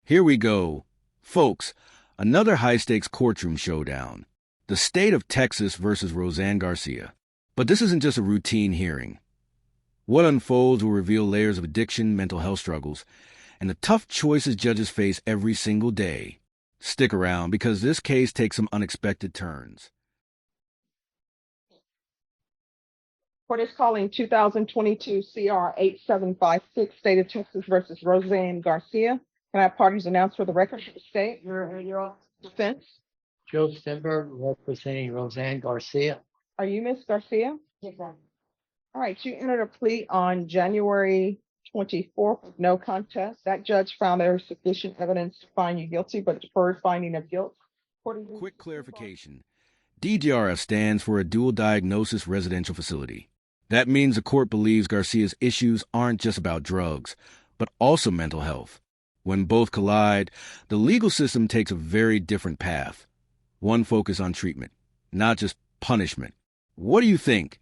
Here we go. Folks, another high-stakes courtroom showdown. The state of Texas versus Roseanne Garcia. But this isn't just a routine hearing. What unfolds will reveal layers of addiction, mental health struggles, and the tough choices judges face every single day. Stick around, because this case takes some unexpected turns. Court is calling 2022 CR 8756, State of Texas versus Roseanne Garcia. Can I have parties announced for the record of the state? Your defense. Joe Stenberg representing Roseanne Garcia. Are you Miss Garcia? Yes, ma'am. All right, you entered a plea on January 24th with no contest. That judge found there was sufficient evidence to find you guilty, but deferred finding of guilt. Quick clarification. DDRF stands for a dual diagnosis residential facility. That means the court believes Garcia's issues aren't just about drugs, but also mental health. When both collide, the legal system takes a very different path. One focus on treatment, not just punishment. What do you think?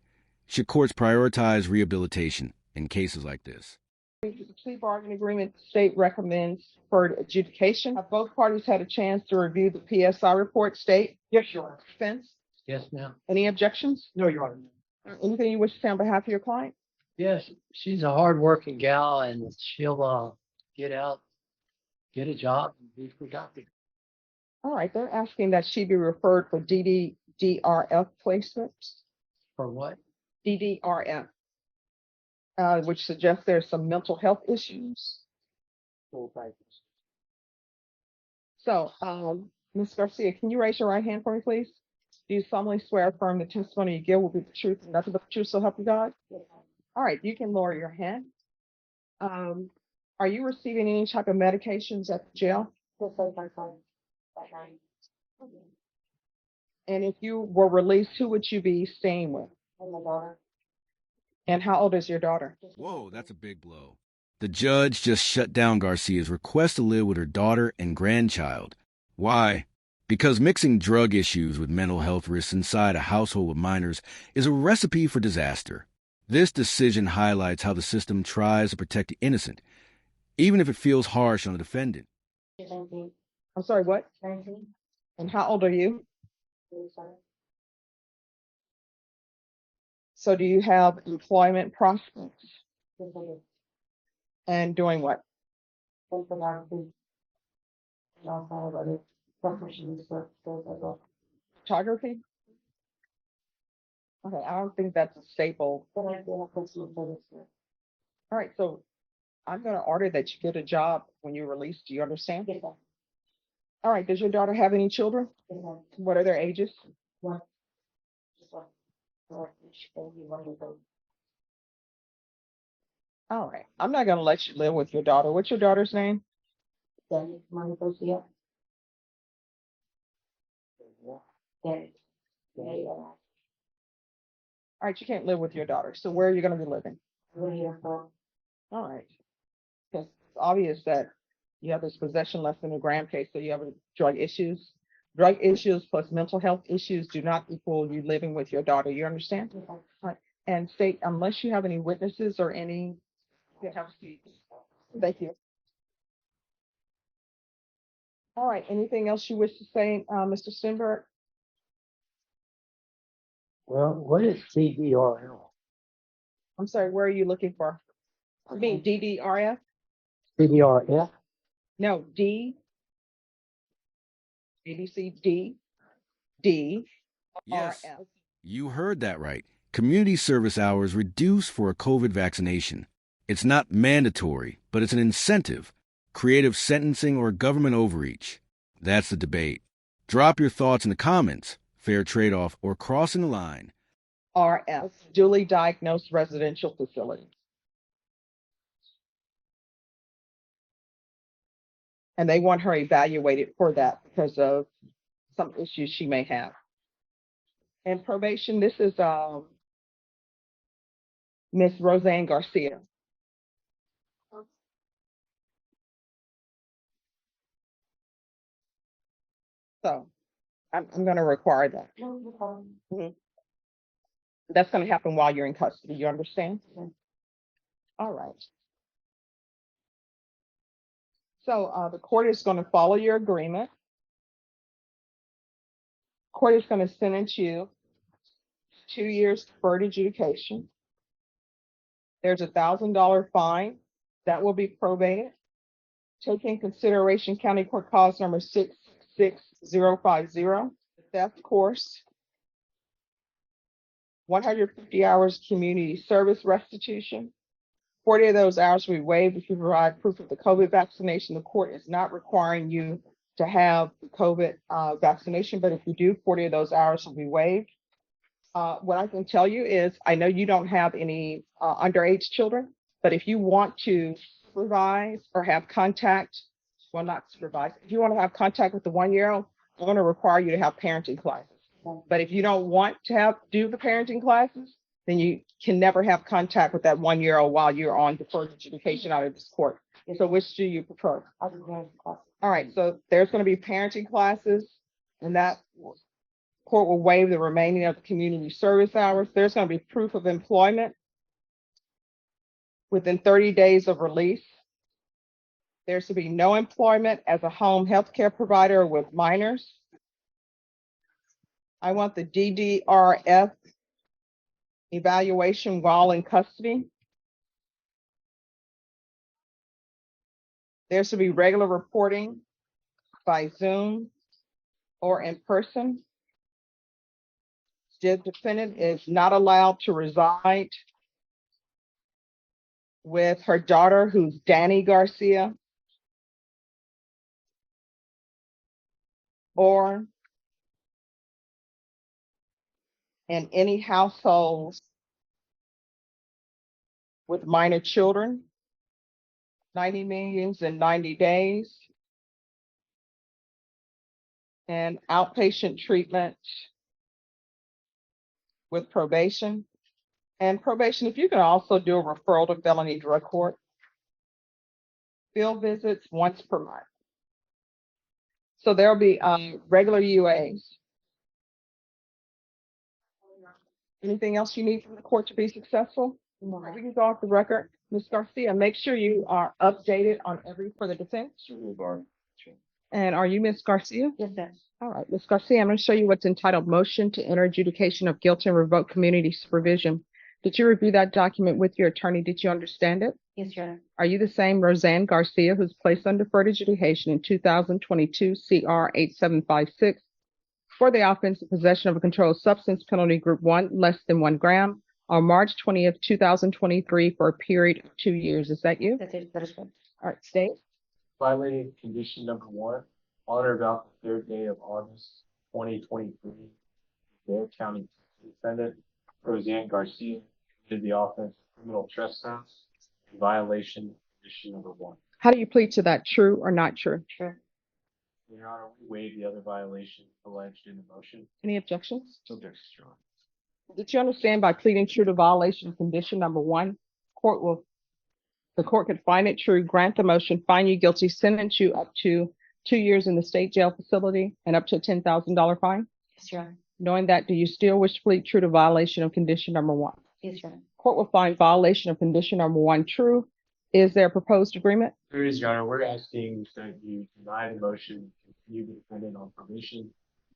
Should courts prioritize rehabilitation in cases like this? The plea bargaining agreement, the state recommends for adjudication. Have both parties had a chance to review the PSI report, state? Yes, Your Honor. Defense? Yes, ma'am. Any objections? No, Your Honor. Anything you wish to say on behalf of your client? Yes, she's a hardworking gal, and she'll get out, get a job, and be productive. All right, they're asking that she be referred for DDRF placements. For what? DDRF, which suggests there's some mental health issues. Full papers. So, Ms. Garcia, can you raise your right hand for me, please? Do you solemnly swear or affirm the testimony you give will be the truth and nothing but the truth, so help you God? Yes, ma'am. All right, you can lower your hand. Are you receiving any type of medications at the jail? Yes, sir, that's fine. That's fine. And if you were released, who would you be staying with? And my daughter. And how old is your daughter? Whoa, that's a big blow. The judge just shut down Garcia's request to live with her daughter and grandchild. Why? Because mixing drug issues with mental health risks inside a household with minors is a recipe for disaster. This decision highlights how the system tries to protect the innocent, even if it feels harsh on the defendant. 19. I'm sorry, what? 19. And how old are you? 37. So do you have employment prospects? Yes, I do. And doing what? And photography. And also other professional skills as well. Photography? Okay, I don't think that's a staple. But I do have personal service. All right, so I'm going to order that you get a job when you're released. Do you understand? Yes, ma'am. All right, does your daughter have any children? Yes, ma'am. What are their ages? One. Just one. Or each baby, 1 year old. All right, I'm not going to let you live with your daughter. What's your daughter's name? Then money goes here. Then. Yeah. All right, you can't live with your daughter. So where are you going to be living? We're here for. All right. Because it's obvious that you have this possession less than a gram case, so you have drug issues. Drug issues plus mental health issues do not equal you living with your daughter. You understand? Okay. Right. And state, unless you have any witnesses or any, you have a seat. Thank you. All right. Anything else you wish to say, Mr. Stenberg? Well, what is CDRL? I'm sorry. Where are you looking for? I mean DDRF? CDRF? No, D. ABC D. D. Yes, RF. you heard that right. Community service hours reduced for a COVID vaccination. It's not mandatory, but it's an incentive. Creative sentencing or government overreach. That's the debate. Drop your thoughts in the comments. Fair trade-off or crossing the line. RF, duly diagnosed residential facility. And they want her evaluated for that because of some issues she may have. And probation, this is Miss Roseanne Garcia. So I'm going to require that. No, no problem. That's going to happen while you're in custody. You understand? Yeah. All right. So the court is going to follow your agreement. Court is going to sentence you 2 years deferred adjudication. There's $1,000 fine that will be probated. Take in consideration County Court Cause number 66050, the theft course, 150 hours community service restitution. 40 of those hours will be waived if you provide proof of the COVID vaccination. The court is not requiring you to have the COVID vaccination, but if you do, 40 of those hours will be waived. What I can tell you is, I know you don't have any underage children, but if you want to supervise or have contact, well, not supervise, if you want to have contact with the 1-year-old, I'm going to require you to have parenting classes. But if you don't want to do the parenting classes, then you can never have contact with that 1-year-old while you're on deferred adjudication out of this court. So which do you prefer? I'll do parenting class. All right, so there's going to be parenting classes, and that court will waive the remaining of the community service hours. There's going to be proof of employment within 30 days of release. There's to be no employment as a home health care provider with minors. I want the DDRF evaluation while in custody. There's to be regular reporting by Zoom or in person. The defendant is not allowed to reside with her daughter, who's Danny Garcia, or in any households with minor children. 90 meetings in 90 days. And outpatient treatment with probation. And probation, if you can also do a referral to felony drug court. Field visits once per month. So there'll be regular UAs. Anything else you need from the court to be successful? All right, we can go off the record. Ms. Garcia, make sure you are updated on every for the defense. And are you Ms. Garcia? Yes, sir. All right, Ms. Garcia, I'm going to show you what's entitled Motion to Enter Adjudication of Guilt and Revoke Community Supervision. Did you review that document with your attorney? Did you understand it? Yes, Your Honor. Are you the same Roseanne Garcia who's placed on deferred adjudication in 2022 CR 8756 for the offense of possession of a controlled substance, penalty group 1, less than 1 gram, on March 20th, 2023 for a period of 2 years? Is that you? That is correct. All right, state. Violating condition number 1, on or about the 3rd day of August 2023, Dare County defendant Roseanne Garcia committed the offense of criminal trespass in violation of condition number 1. How do you plead to that? True or not true? Sure. Your Honor, we waive the other violation alleged in the motion. Any objections? Objections, Your Honor. Did you understand by pleading true to violation of condition number 1, the court could find it true, grant the motion, find you guilty, sentence you up to 2 years in the state jail facility and up to a $10,000 fine? Yes, Your Honor. Knowing that, do you still wish to plead true to violation of condition number 1? Yes, Your Honor. Court will find violation of condition number 1 true. Is there a proposed agreement? There is, Your Honor. We're asking that you deny the motion, continue the defendant on probation.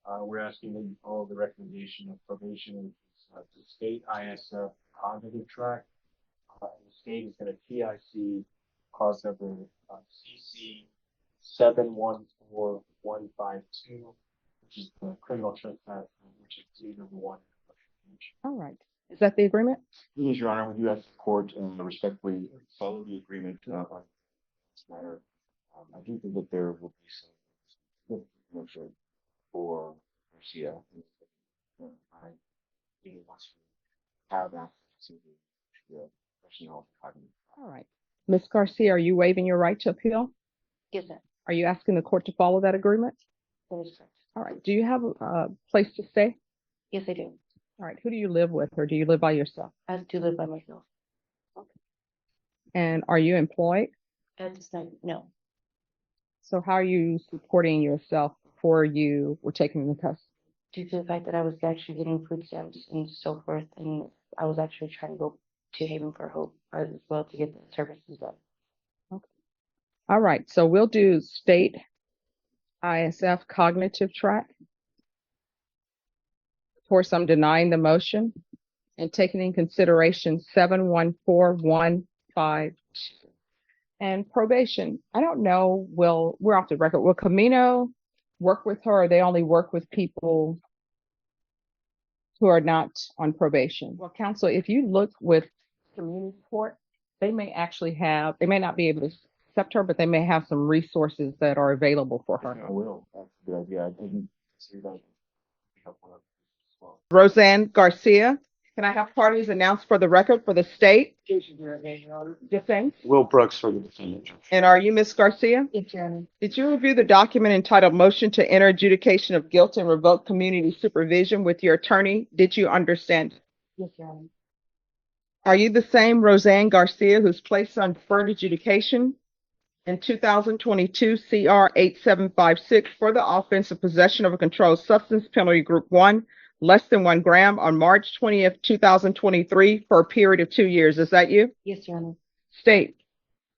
We're asking that you follow the recommendation of probation, which is the state ISF cognitive track. The state is going to TIC cause number CC 714152, which is the criminal trespass, which is number 1. All right. Is that the agreement? Yes, Your Honor, we do ask the court respectfully follow the agreement on this matter. I do think that there will be some motion for Garcia. I think it wants to have access to the personnel department. All right. Ms. Garcia, are you waiving your right to appeal? Yes, sir. Are you asking the court to follow that agreement? That is correct. All right. Do you have a place to stay? Yes, I do. All right. Who do you live with, or do you live by yourself? I do live by myself. And are you employed? At this time, no. So how are you supporting yourself before you were taken into custody? Due to the fact that I was actually getting food stamps and so forth, and I was actually trying to go to Haven for Hope as well to get the services done. All right, so we'll do state ISF cognitive track. Of course, I'm denying the motion and taking in consideration 714152. And probation, I don't know, we're off the record. Will Camino work with her, or they only work with people who are not on probation? Well, counsel, if you look with community court, they may not be able to accept her, but they may have some resources that are available for her. I will. That's a good idea. I didn't see that. Helpful as well. Roseanne Garcia, can I have parties announced for the record for the state? Defense. Will Brooks for the defendant. And are you Ms. Garcia? Yes, Your Honor. Did you review the document entitled Motion to Enter Adjudication of Guilt and Revoke Community Supervision with your attorney? Did you understand? Yes, Your Honor. Are you the same Roseanne Garcia who's placed on deferred adjudication in 2022 CR 8756 for the offense of possession of a controlled substance, penalty group 1, less than 1 gram, on March 20th, 2023 for a period of 2 years? Is that you? Yes, Your Honor. State.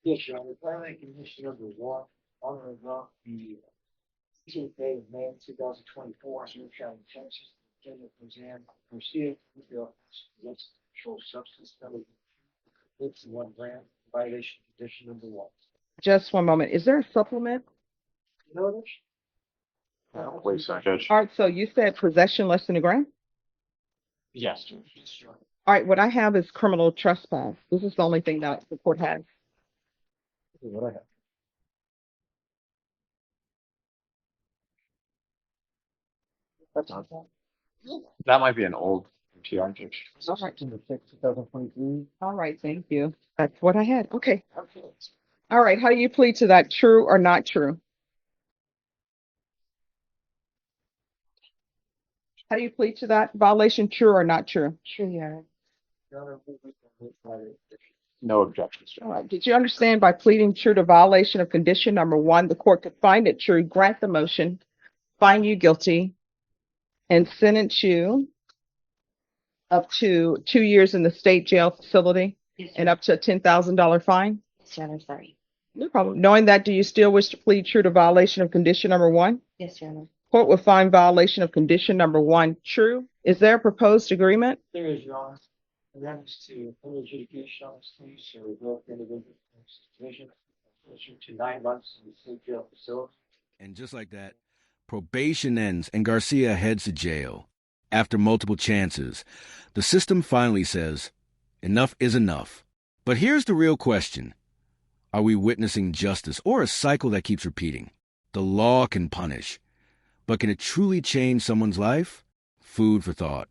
Yes, Your Honor. Violating condition number 1, on or about the 18th day of May 2024, in New County, Texas, defendant Roseanne Garcia, with the offense of against controlled substance, penalty less than 1 gram, violation condition number 1. Just one moment. Is there a supplement? Notice? Wait, Judge. All right, so you said possession less than 1 gram? Yes. Yes, Your Honor. All right, what I have is criminal trespass. This is the only thing that the court has. This is what I have. That's not. That might be an old MTR judge. All right. September 6th, 2023. All right, thank you. That's what I had. Okay. Okay. All right, how do you plead to that? True or not true? How do you plead to that violation? True or not true? True, Your Honor. Your Honor, we violate. No objections. All right. Did you understand by pleading true to violation of condition number 1, the court could find it true, grant the motion, find you guilty, and sentence you up to 2 years in the state jail facility Yes, and up to a $10,000 fine? Yes, Your Honor. Sorry. No problem. Knowing that, do you still wish to plead true to violation of condition number 1? Yes, Your Honor. Court will find violation of condition number 1 true. Is there a proposed agreement? There is, Your Honor. And that is to hold adjudication on this case or revoke the individual situation to 9 months in the state jail facility. And just like that, probation ends and Garcia heads to jail. After multiple chances, the system finally says, enough is enough. But here's the real question. Are we witnessing justice or a cycle that keeps repeating? The law can punish, but can it truly change someone's life? Food for thought.